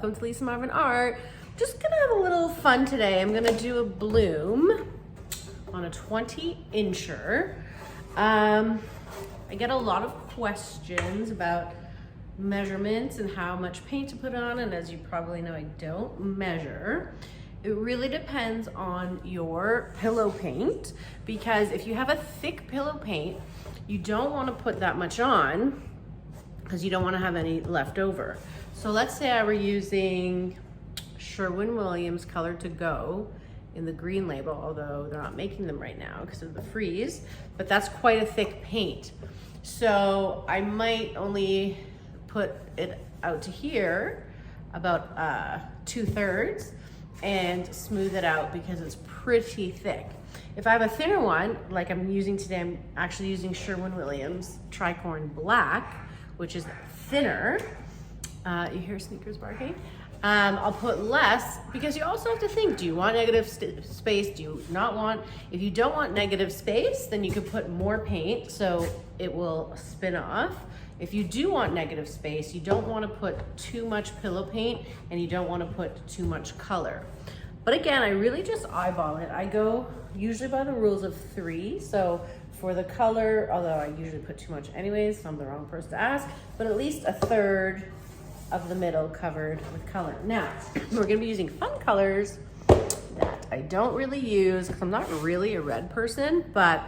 welcome to Lisa Marvin Art. Just gonna have a little fun today. I'm gonna do a bloom on a 20-incher. I get a lot of questions about measurements and how much paint to put on, and as you probably know, I don't measure. It really depends on your pillow paint, because if you have a thick pillow paint, you don't want to put that much on because you don't want to have any left over. So let's say I were using Sherwin-Williams Color to Go in the green label, although they're not making them right now because of the freeze, but that's quite a thick paint. So I might only put it out to here, about 2/3, and smooth it out because it's pretty thick. If I have a thinner one, like I'm using today, I'm actually using Sherwin-Williams Tricorn Black, which is thinner. You hear sneakers barking? I'll put less, because you also have to think, do you want negative space? Do you not want? If you don't want negative space, then you could put more paint so it will spin off. If you do want negative space, you don't want to put too much pillow paint and you don't want to put too much color. But again, I really just eyeball it. I go usually by the rules of 3. So for the color, although I usually put too much anyways, so I'm the wrong person to ask, but at least 1/3 of the middle covered with color. Now, we're gonna be using fun colors that I don't really use because I'm not really a red person, but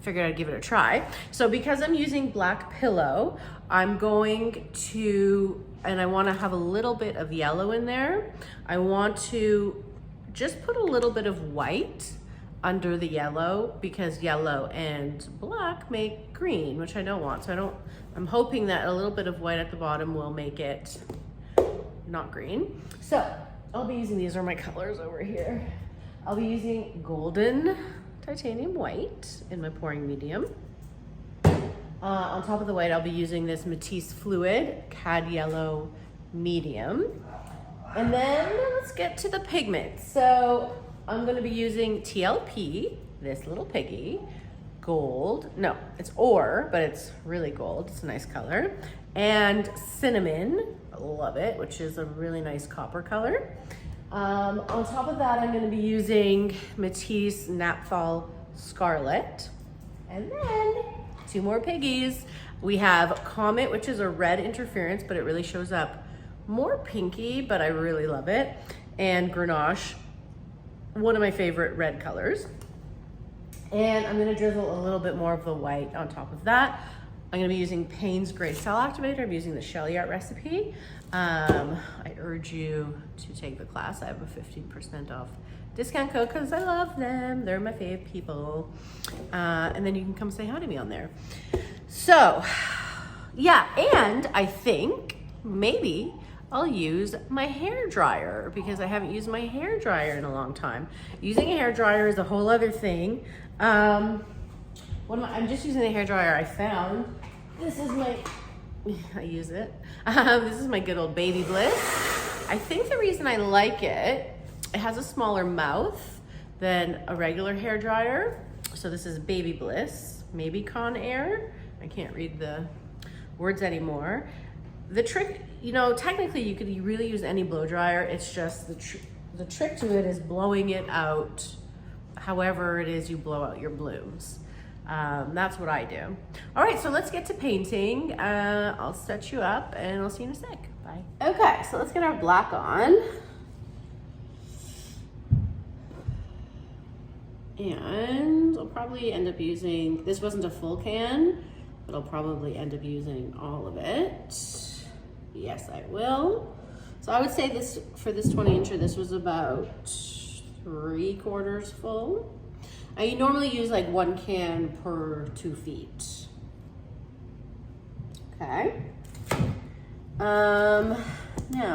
figured I'd give it a try. So because I'm using black pillow, I'm going to, and I wanna have a little bit of yellow in there, I want to just put a little bit of white under the yellow, because yellow and black make green, which I don't want. So I'm hoping that a little bit of white at the bottom will make it not green. So I'll be using, these are my colors over here. I'll be using golden titanium white in my pouring medium. On top of the white, I'll be using this Matisse Fluid Cad Yellow medium. And then let's get to the pigment. So I'm gonna be using TLP, this little piggy, gold, no, it's ore, but it's really gold, it's a nice color, and cinnamon, I love it, which is a really nice copper color. On top of that, I'm gonna be using Matisse Napthal Scarlet, and then 2 more piggies. We have Comet, which is a red interference, but it really shows up more pinky, but I really love it, and Grenache, one of my favorite red colors. And I'm gonna drizzle a little bit more of the white on top of that. I'm gonna be using Payne's Gray Cell Activator. I'm using the Shelly Art recipe. I urge you to take the class. I have a 15% off discount code because I love them. They're my fave people. And then you can come say hi to me on there. So, yeah, and I think maybe I'll use my hair dryer, because I haven't used my hair dryer in a long time. Using a hair dryer is a whole other thing. I'm just using the hair dryer I found. This is my, I use it. This is my good old Baby Bliss. I think the reason I like it, it has a smaller mouth than a regular hair dryer. So this is Baby Bliss, maybe Conair. I can't read the words anymore. The trick, you know, technically you could really use any blow dryer. It's just the trick to it is blowing it out however it is you blow out your blooms. That's what I do. All right, so let's get to painting. I'll set you up and I'll see you in a sec. Bye. Okay, so let's get our black on. And I'll probably end up using, this wasn't a full can, but I'll probably end up using all of it. Yes, I will. So I would say this, for this 20-incher, this was about 3/4 full. I normally use like 1 can per 2 feet. Okay. Now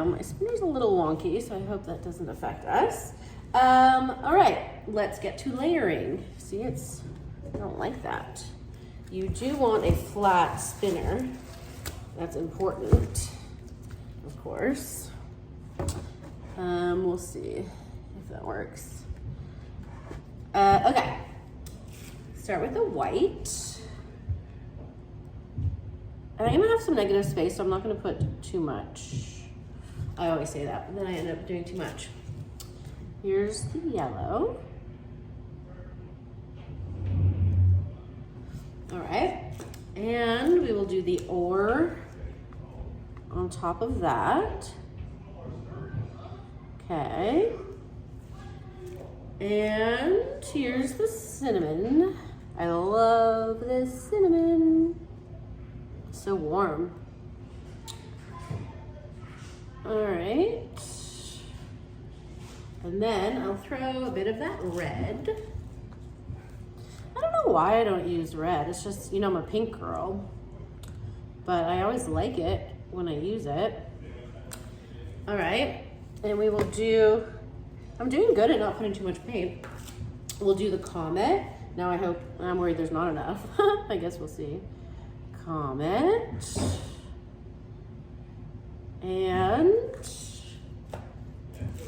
my spinner's a little wonky, so I hope that doesn't affect us. All right, let's get to layering. See, I don't like that. You do want a flat spinner. That's important, of course. We'll see if that works. Okay, start with the white. And I'm gonna have some negative space, so I'm not gonna put too much. I always say that, but then I end up doing too much. Here's the yellow. All right, and we will do the ore on top of that. Okay. And here's the cinnamon. I love this cinnamon. It's so warm. All right. And then I'll throw a bit of that red. I don't know why I don't use red. It's just, you know, I'm a pink girl. But I always like it when I use it. All right. And we will do, I'm doing good at not putting too much paint. We'll do the comet. Now I'm worried there's not enough. I guess we'll see. Comet. And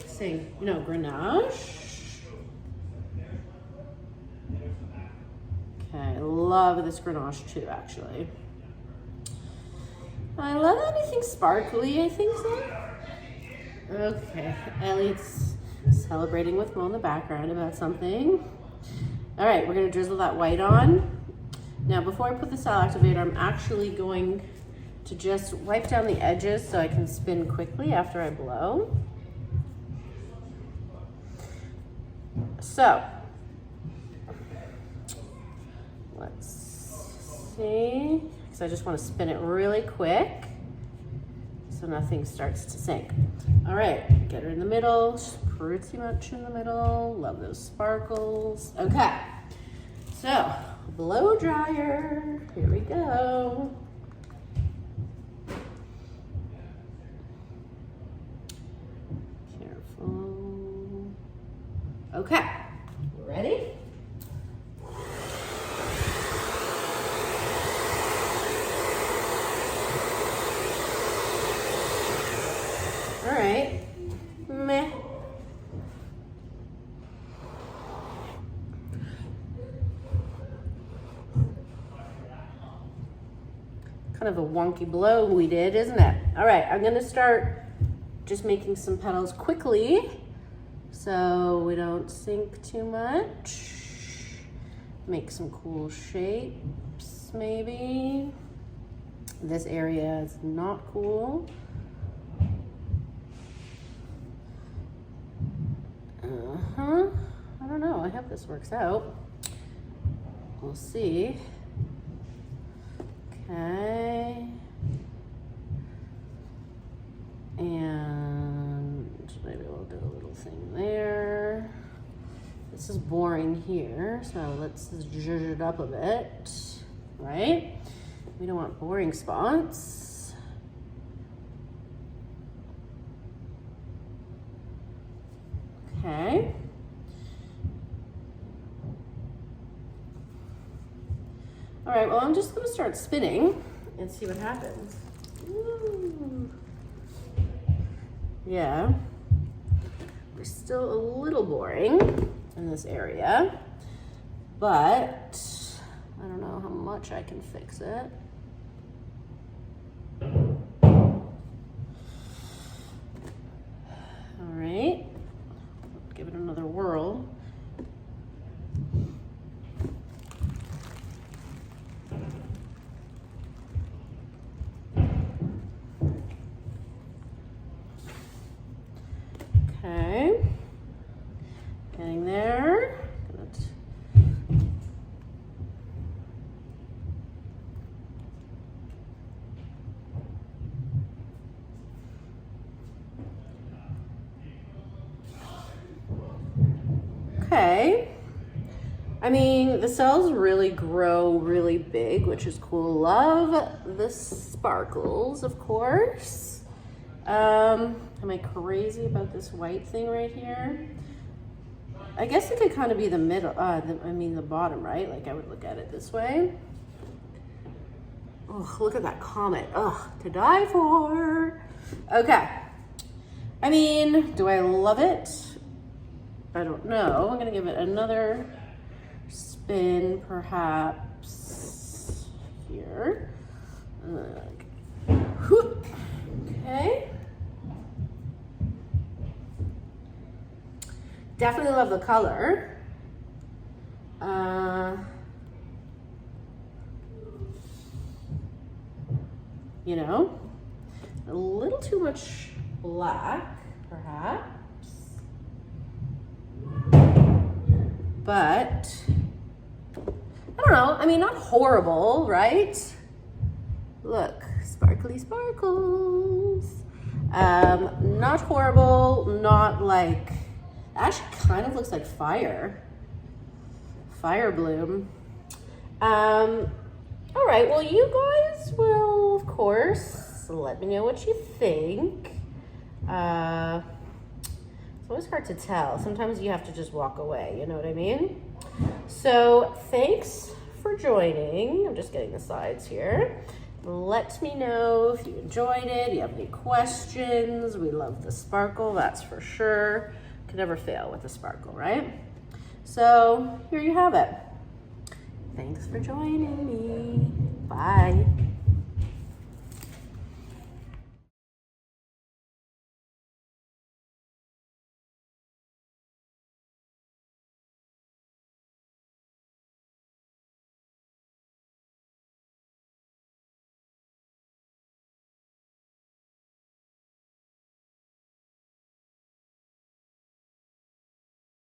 same, you know, Grenache. Okay, I love this Grenache too, actually. I love anything sparkly, I think so. Okay, Elliot's celebrating with Mo in the background about something. All right, we're gonna drizzle that white on. Now, before I put the cell activator, I'm actually going to just wipe down the edges so I can spin quickly after I blow. So, let's see, because I just want to spin it really quick so nothing starts to sink. All right, get her in the middle, she's pretty much in the middle. Love those sparkles. Okay, so blow dryer, here we go. Careful. Okay, ready? All right, meh. Kind of a wonky blow we did, isn't it? All right, I'm gonna start just making some petals quickly so we don't sink too much. Make some cool shapes, maybe. This area is not cool. I don't know, I hope this works out. We'll see. Okay. And maybe we'll do a little thing there. This is boring here, so let's zhuzh it up a bit, right? We don't want boring spots. Okay. All right, well, I'm just gonna start spinning and see what happens. Ooh. Yeah, we're still a little boring in this area, but I don't know how much I can fix it. All right, give it another whirl. Okay, getting there. Okay, I mean, the cells really grow really big, which is cool. Love the sparkles, of course. Am I crazy about this white thing right here? I guess it could kind of be the middle, the bottom, right? Like I would look at it this way. Oh, look at that comet. Oh, to die for. Okay. I mean, do I love it? I don't know. I'm gonna give it another spin, perhaps here. Okay. Definitely love the color. You know, a little too much black, perhaps. But, I don't know, I mean, not horrible, right? Look, sparkly sparkles. Not horrible, not like, actually kind of looks like fire bloom. All right, well, you guys will, of course, let me know what you think. It's always hard to tell. Sometimes you have to just walk away, you know what I mean? So thanks for joining. I'm just getting the sides here. Let me know if you enjoyed it, you have any questions. We love the sparkle, that's for sure. Could never fail with the sparkle, right? So here you have it. Thanks for joining me. Bye.